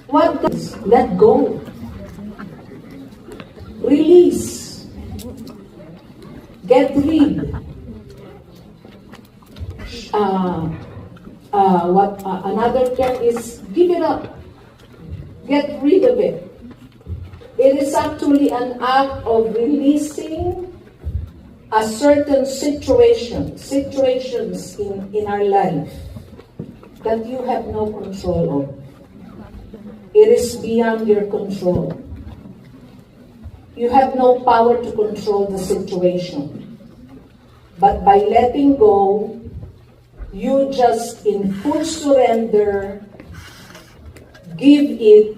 What does let go? Release. Get rid. Another term is give it up. Get rid of it. It is actually an act of releasing a certain situations in our life that you have no control of. It is beyond your control. You have no power to control the situation. But by letting go, you just in full surrender give it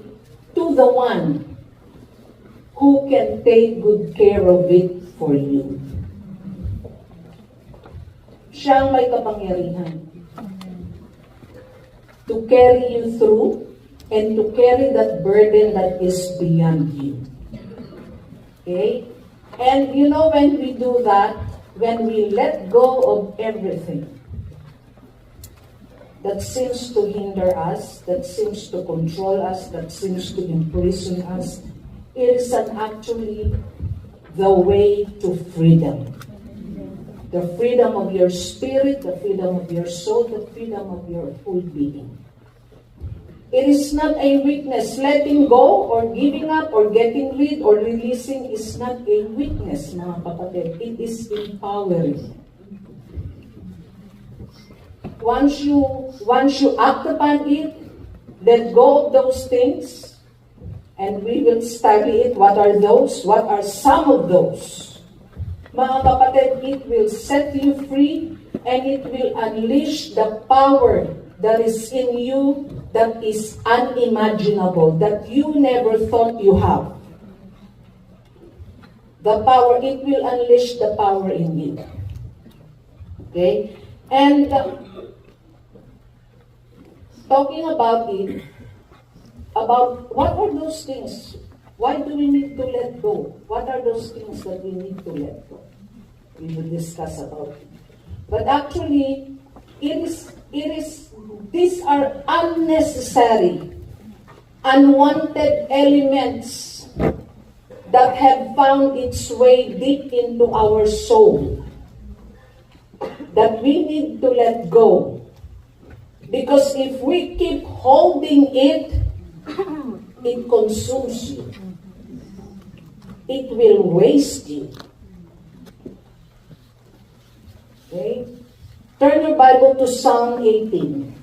to the one who can take good care of it for you. Siya ang may kapangyarihan to carry you through and to carry that burden that is beyond you. Okay? And you know, when we do that, when we let go of everything that seems to hinder us, that seems to control us, that seems to imprison us, it is actually the way to freedom. The freedom of your spirit, the freedom of your soul, the freedom of your whole being. It is not a weakness. Letting go or giving up or getting rid or releasing is not a weakness, mga kapatid. It is empowering. Once you act upon it, let go of those things, and we will study it. What are those? What are some of those? Mga kapatid, it will set you free and it will unleash the power that is in you that is unimaginable, that you never thought you have. The power, it will unleash the power in you. Okay? And talking about it, about what are those things? Why do we need to let go? What are those things that we need to let go? We will discuss about it. But actually, these are unnecessary, unwanted elements that have found its way deep into our soul that we need to let go. Because if we keep holding it, it consumes you. It will waste you. Okay? Turn your Bible to Psalm 18.